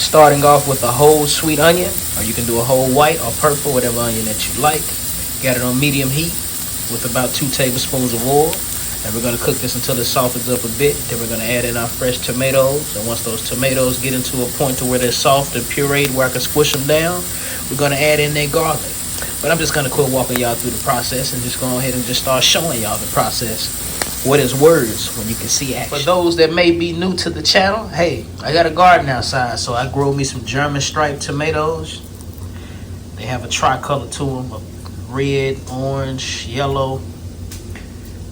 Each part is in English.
starting off with a whole sweet onion, or you can do a whole white or purple, whatever onion that you like. Got it on medium heat with about 2 tablespoons of oil. And we're going to cook this until it softens up a bit. Then we're going to add in our fresh tomatoes. And once those tomatoes get into a point to where they're soft and pureed, where I can squish them down, we're going to add in their garlic. But I'm just going to quit walking y'all through the process and just go ahead and just start showing y'all the process. What is words when you can see action? For those that may be new to the channel, hey, I got a garden outside, so I grow me some German striped tomatoes. They have a tricolor to them, of red, orange, yellow.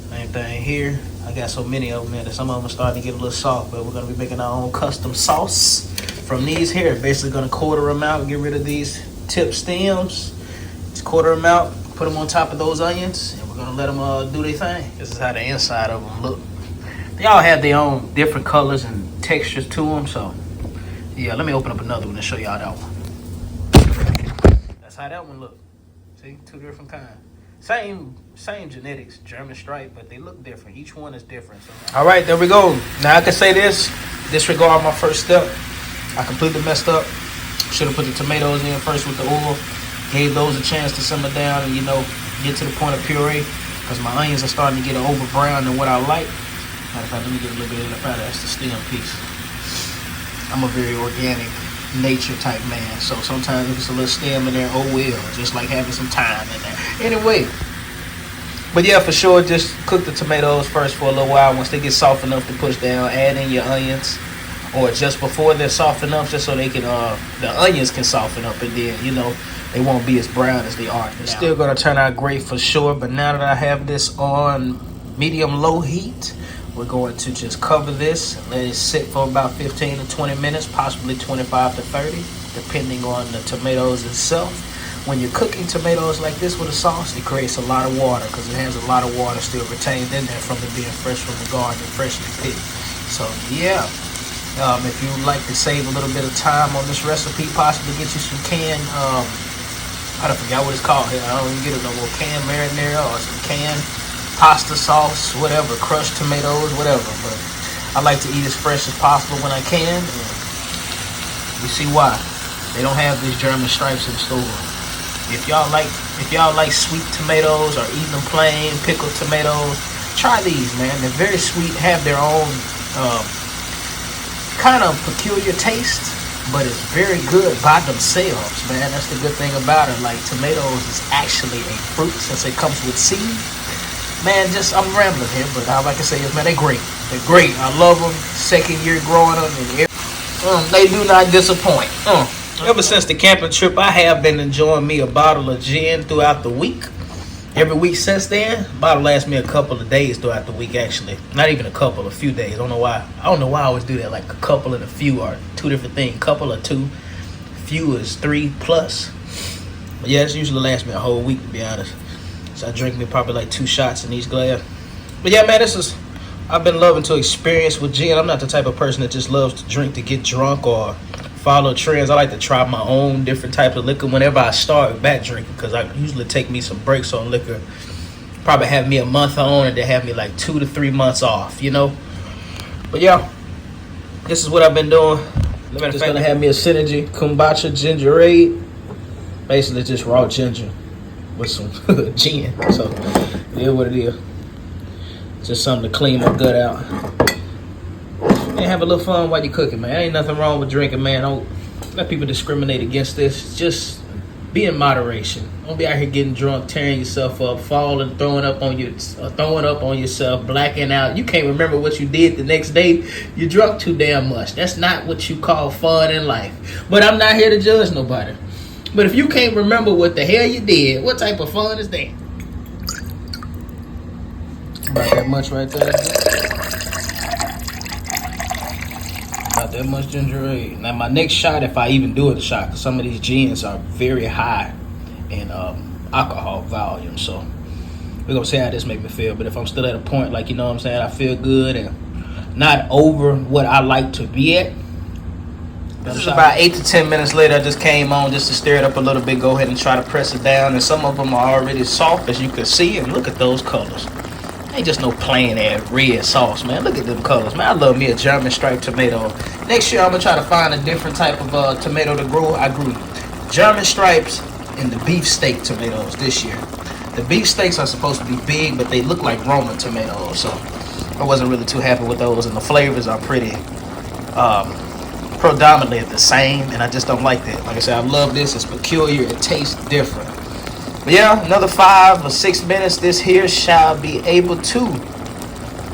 Same thing here. I got so many of them, man, that some of them are starting to get a little soft, but we're going to be making our own custom sauce from these here. Basically going to quarter them out, get rid of these tip stems. Just quarter them out, put them on top of those onions, and we're going to let them do their thing. This is how the inside of them look. They all have their own different colors and textures to them, so yeah, let me open up another one and show y'all that one. That's how that one look. See, 2 different kinds. Same genetics, German stripe, but they look different. Each one is different. So. All right, there we go. Now I can say this, disregard my first step. I completely messed up. Should have put the tomatoes in first with the oil. Gave those a chance to simmer down and, get to the point of puree. Because my onions are starting to get over brown than what I like. Matter of fact, let me get a little bit of that. That's the stem piece. I'm a very organic nature type man, so sometimes if it's a little stem in there, oh well, just like having some thyme in there. Anyway, but yeah, for sure, just cook the tomatoes first for a little while. Once they get soft enough to push down, add in your onions, or just before they're soft enough, just so they can the onions can soften up, and then they won't be as brown as they are. It's still gonna turn out great for sure. But now that I have this on medium low heat, we're going to just cover this and let it sit for about 15 to 20 minutes, possibly 25 to 30, depending on the tomatoes itself. When you're cooking tomatoes like this with a sauce, it creates a lot of water because it has a lot of water still retained in there from it being fresh from the garden and freshly picked. So yeah, if you would like to save a little bit of time on this recipe, possibly get you some canned, I forgot what it's called here. I don't even get it no more. Canned marinara or some canned pasta sauce, whatever, crushed tomatoes, whatever. But I like to eat as fresh as possible when I can. And you see why. They don't have these German stripes in the store. If y'all like sweet tomatoes or eating them plain, pickled tomatoes, try these, man. They're very sweet, have their own kind of peculiar taste, but it's very good by themselves, man. That's the good thing about it. Like, tomatoes is actually a fruit since it comes with seed. Man, I'm rambling here, but all I can say is, man, they're great. They're great. I love them. Second year growing them, and they do not disappoint. Ever since the camping trip, I have been enjoying me a bottle of gin throughout the week. Every week since then, the bottle lasts me a couple of days throughout the week, actually. Not even a few days. I don't know why I always do that. Like a couple and a few are 2 different things. Couple or 2. Few is 3 plus. But yeah, it usually lasts me a whole week, to be honest. So I drink me probably like 2 shots in each glass. But yeah, man, I've been loving to experience with gin. I'm not the type of person that just loves to drink to get drunk or follow trends. I like to try my own different types of liquor whenever I start back drinking, because I usually take me some breaks on liquor. Probably have me a month on, and then have me like 2 to 3 months off, But yeah, this is what I've been doing. I'm just gonna have me a Synergy Kombucha Gingerade. Basically just raw ginger with some gin. So it is what it is. Just something to clean my gut out. And have a little fun while you're cooking, man. Ain't nothing wrong with drinking, man. Don't let people discriminate against this. Just be in moderation. Don't be out here getting drunk, tearing yourself up, falling, throwing up on yourself, blacking out. You can't remember what you did the next day. You drunk too damn much. That's not what you call fun in life. But I'm not here to judge nobody. But if you can't remember what the hell you did, what type of fun is that? About that much right there. About that much ginger ale. Now my next shot, if I even do it a shot, because some of these gins are very high in alcohol volume. So we're going to see how this make me feel. But if I'm still at a point, like, I feel good and not over what I like to be at. This is about 8 to 10 minutes later. I just came on just to stir it up a little bit. Go ahead and try to press it down. And some of them are already soft, as you can see. And look at those colors. Ain't just no plain ass red sauce, man. Look at them colors, man. I love me a German striped tomato. Next year, I'm gonna try to find a different type of tomato to grow. I grew German stripes and the beefsteak tomatoes this year. The beefsteaks are supposed to be big, but they look like Roman tomatoes, so I wasn't really too happy with those. And the flavors are pretty predominantly the same, and I just don't like that. Like I said, I love this. It's peculiar. It tastes different. But yeah, another 5 or 6 minutes, this here shall be able to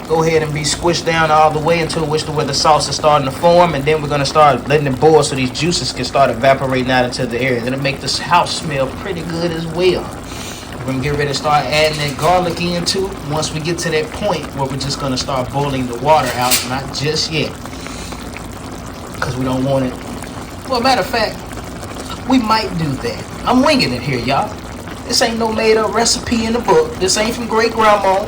go ahead and be squished down all the way until where the sauce is starting to form, and then we're going to start letting it boil so these juices can start evaporating out into the area. It'll make this house smell pretty good as well. We're going to get ready to start adding that garlic in too once we get to that point where we're just going to start boiling the water out. Not just yet, because we don't want it. Well, matter of fact, we might do that. I'm winging it here, y'all. This ain't no made up recipe in the book. This ain't from great grandma.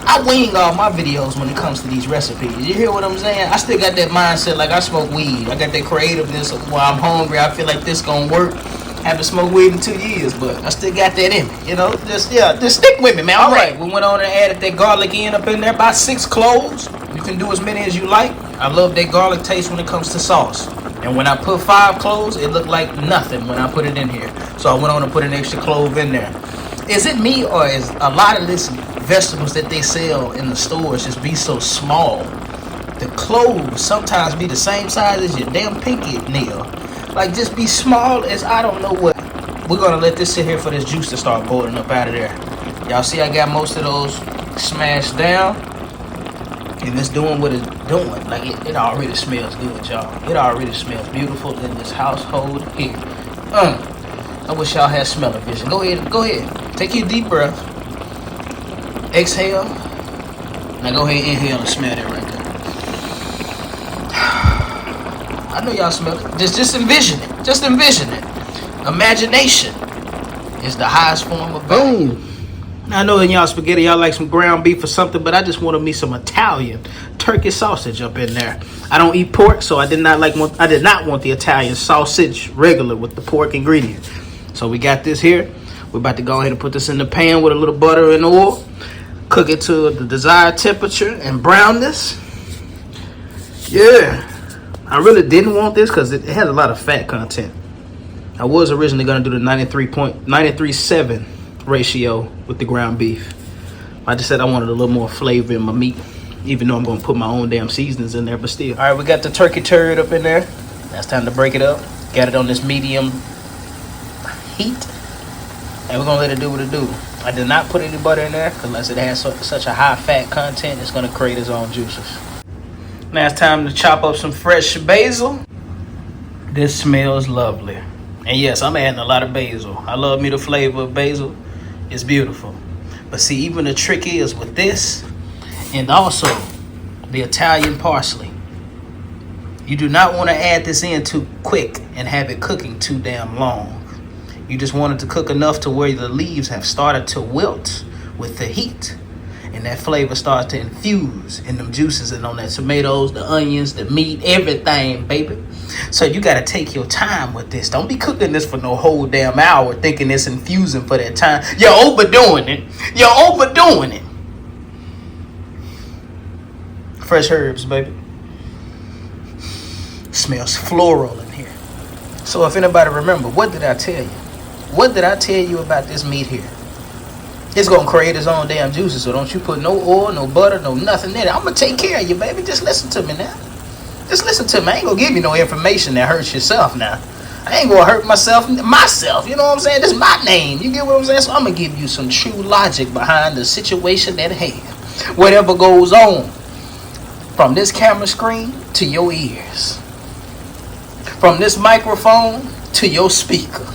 I wing all my videos when it comes to these recipes. You hear what I'm saying? I still got that mindset like I smoke weed. I got that creativeness of while I'm hungry, I feel like this gonna work. Haven't smoked weed in 2 years, but I still got that in me. You know, just stick with me, man. All right, we went on and added that garlic in up in there, about 6 cloves. You can do as many as you like. I love that garlic taste when it comes to sauce. And when I put 5 cloves, it looked like nothing when I put it in here. So I went on and put an extra clove in there. Is it me, or is a lot of this vegetables that they sell in the stores just be so small? The cloves sometimes be the same size as your damn pinky nail. Like, just be small as I don't know what. We're going to let this sit here for this juice to start boiling up out of there. Y'all see I got most of those smashed down. And it's doing what it's doing. Like, it already smells good, y'all. It already smells beautiful in this household here. I wish y'all had smell of vision. Go ahead. Take your deep breath. Exhale. Now go ahead and inhale and smell that right there. I know y'all smell it. Just envision it. Just envision it. Imagination is the highest form of boom. I know in y'all spaghetti y'all like some ground beef or something, but I just wanted me some Italian turkey sausage up in there. I don't eat pork, so I did not want the Italian sausage regular with the pork ingredient. So we got this here. We're about to go ahead and put this in the pan with a little butter and oil. Cook it to the desired temperature and brownness. Yeah. I really didn't want this because it has a lot of fat content. I was originally going to do the 93.7 ratio with the ground beef. I just said I wanted a little more flavor in my meat, even though I'm going to put my own damn seasonings in there, but still. All right, we got the turkey turd up in there. Now it's time to break it up. Got it on this medium heat, and we're going to let it do what it do. I did not put any butter in there because it has such a high fat content, it's going to create its own juices. Now it's time to chop up some fresh basil. This smells lovely. And yes, I'm adding a lot of basil. I love me the flavor of basil. It's beautiful. But see, even the trick is with this, and also the Italian parsley. You do not want to add this in too quick and have it cooking too damn long. You just want it to cook enough to where the leaves have started to wilt with the heat. And that flavor starts to infuse in them juices and on that tomatoes, the onions, the meat, everything, baby. So you got to take your time with this. Don't be cooking this for no whole damn hour thinking it's infusing for that time. You're overdoing it. You're overdoing it. Fresh herbs, baby. Smells floral in here. So if anybody remember, what did I tell you? What did I tell you about this meat here? It's going to create its own damn juices, so don't you put no oil, no butter, no nothing in it. I'm going to take care of you, baby. Just listen to me now. Just listen to me. I ain't going to give you no information that hurts yourself now. I ain't going to hurt myself. You know what I'm saying? This is my name. You get what I'm saying? So I'm going to give you some true logic behind the situation at hand. Whatever goes on, from this camera screen to your ears, from this microphone to your speaker,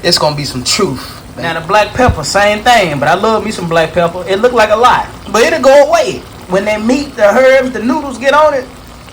it's going to be some truth. Now the black pepper, same thing, but I love me some black pepper. It look like a lot, but it'll go away. When that meat, the herbs, the noodles get on it,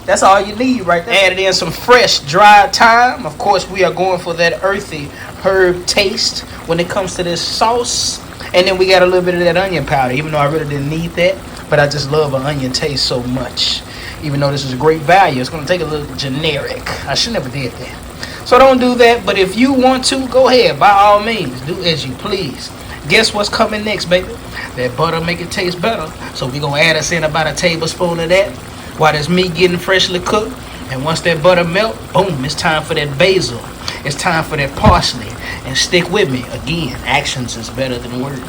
that's all you need right there. Added in some fresh dried thyme. Of course, we are going for that earthy herb taste when it comes to this sauce. And then we got a little bit of that onion powder, even though I really didn't need that, but I just love an onion taste so much. Even though this is a great value, it's going to take a little generic. I should never did that. So don't do that, but if you want to, go ahead, by all means, do as you please. Guess what's coming next, baby? That butter make it taste better. So we gonna add us in about a tablespoon of that while this meat getting freshly cooked. And once that butter melt, boom, it's time for that basil. It's time for that parsley. And stick with me. Again, actions is better than words.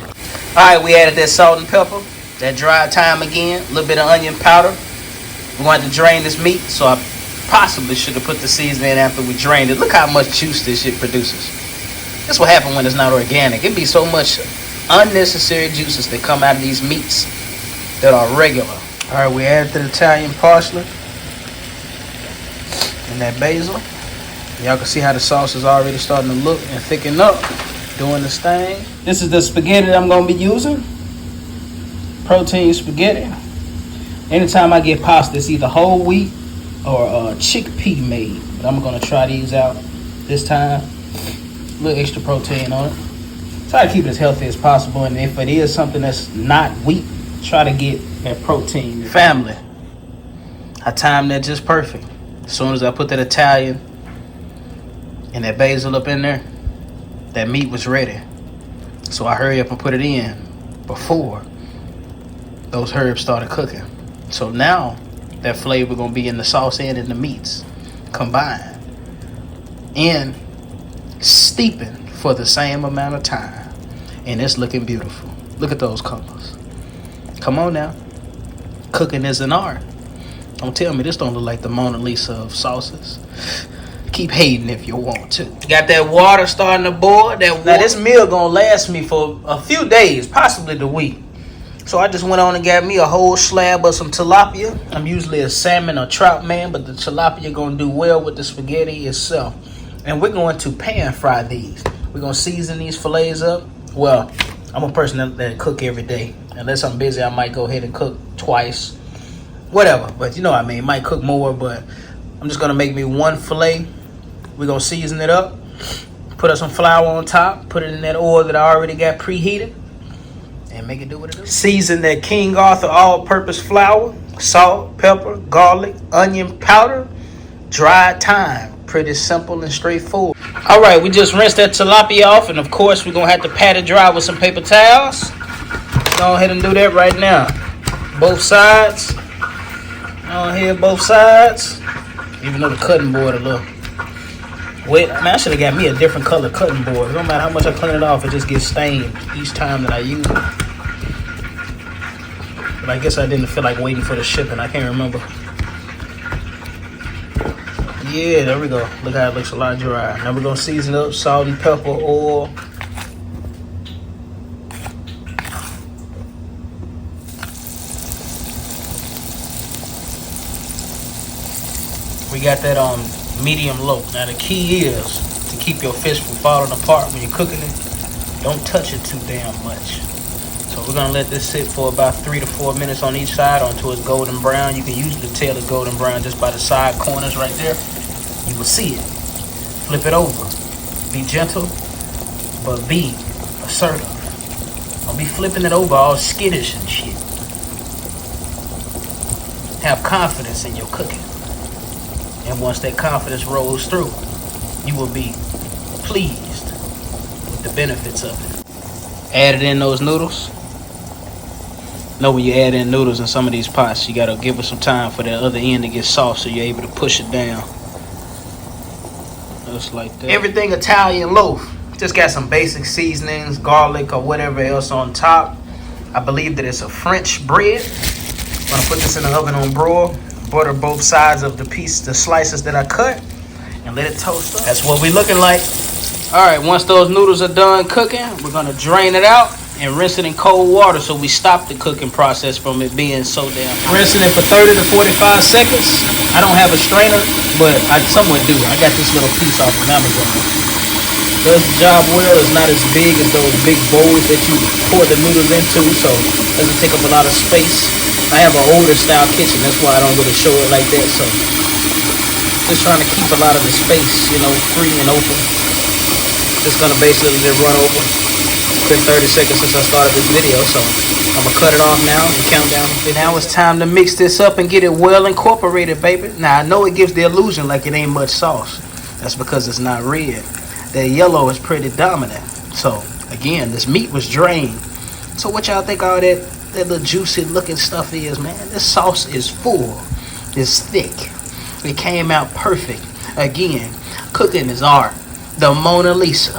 Alright, we added that salt and pepper, that dried thyme again, a little bit of onion powder. We're going to drain this meat, so I possibly should have put the seasoning in after we drained it. Look how much juice this shit produces. That's what happens when it's not organic. It'd be so much unnecessary juices that come out of these meats that are regular. Alright, we added the Italian parsley and that basil. Y'all can see how the sauce is already starting to look and thicken up, doing this thing. This is the spaghetti that I'm going to be using. Protein spaghetti. Anytime I get pasta, it's either whole wheat or chickpea made. But I'm going to try these out this time. A little extra protein on it. Try to keep it as healthy as possible. And if it is something that's not wheat, try to get that protein. Family, I timed that just perfect. As soon as I put that Italian and that basil up in there, that meat was ready. So I hurry up and put it in before those herbs started cooking. So now that flavor gonna be in the sauce and in the meats combined and steeping for the same amount of time. And it's looking beautiful. Look at those colors. Come on now. Cooking is an art. Don't tell me this don't look like the Mona Lisa of sauces. Keep hating if you want to. Got that water starting to boil. Now this meal gonna last me for a few days, possibly the week. So I just went on and got me a whole slab of some tilapia. I'm usually a salmon or trout man, but the tilapia gonna do well with the spaghetti itself. And we're going to pan fry these. We're gonna season these fillets up. Well, I'm a person that cook every day. Unless I'm busy, I might go ahead and cook twice. Whatever, but you know what I mean. Might cook more, but I'm just gonna make me one fillet. We're gonna season it up, put up some flour on top, put it in that oil that I already got preheated, and make it do what it does. Season that King Arthur all-purpose flour, salt, pepper, garlic, onion powder, dried thyme. Pretty simple and straightforward. All right, we just rinsed that tilapia off, and of course we're gonna have to pat it dry with some paper towels. Go ahead and do that right now. Both sides. On here, both sides. Even though the cutting board a little wet. Man, I should have got me a different color cutting board. No matter how much I clean it off, it just gets stained each time that I use it. But I guess I didn't feel like waiting for the shipping. I can't remember. Yeah, there we go. Look how it looks a lot dry. Now we're going to season up, salt and pepper, oil. We got that on medium low. Now the key is to keep your fish from falling apart when you're cooking it. Don't touch it too damn much. So we're gonna let this sit for about 3 to 4 minutes on each side until it's golden brown. You can usually tell it's golden brown just by the side corners right there. You will see it. Flip it over. Be gentle, but be assertive. Don't be flipping it over all skittish and shit. Have confidence in your cooking. And once that confidence rolls through, you will be pleased with the benefits of it. Added in those noodles. Know when you add in noodles in some of these pots, you gotta give it some time for that other end to get soft so you're able to push it down. Just like that. Everything Italian loaf. Just got some basic seasonings, garlic or whatever else on top. I believe that it's a French bread. I'm gonna put this in the oven on broil. Butter both sides of the slices that I cut, and let it toast up. That's what we looking like. All right, once those noodles are done cooking, we're gonna drain it out and rinse it in cold water so we stop the cooking process from it being so damn hot. Rinsing it for 30 to 45 seconds. I don't have a strainer, but I somewhat do. I got this little piece off of Amazon. Does the job well. It's not as big as those big bowls that you pour the noodles into, so it doesn't take up a lot of space. I have an older style kitchen, that's why I don't really show it like that, so just trying to keep a lot of the space, you know, free and open. Just gonna basically just run over. It's been 30 seconds since I started this video, so I'm gonna cut it off now and count down. Now it's time to mix this up and get it well incorporated, baby. Now I know it gives the illusion like it ain't much sauce. That's because it's not red. That yellow is pretty dominant. So Again, this meat was drained. So what y'all think all that little juicy looking stuff is, man? This sauce is full. It's thick. It came out perfect. Again, cooking is art. The Mona Lisa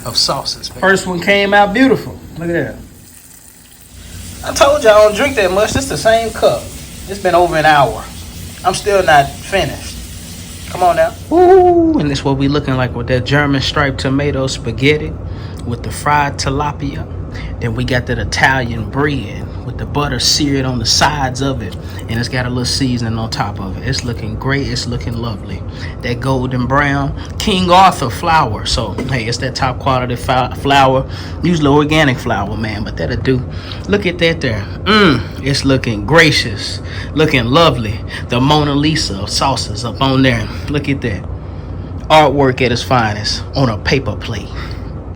of sauces. Baby. First one came out beautiful. Look at that. I told y'all I don't drink that much. This the same cup. It's been over an hour. I'm still not finished. Come on now. Ooh, and this what we looking like with that German striped tomato spaghetti with the fried tilapia. Then we got that Italian bread with the butter seared on the sides of it, and it's got a little seasoning on top of it. It's looking great. It's looking lovely. That golden brown King Arthur flour. So hey, it's that top quality flour, usually organic flour, man, but that'll do. Look at that there. It's looking gracious, looking lovely. The Mona Lisa of sauces up on there. Look at that. Artwork at its finest on a paper plate.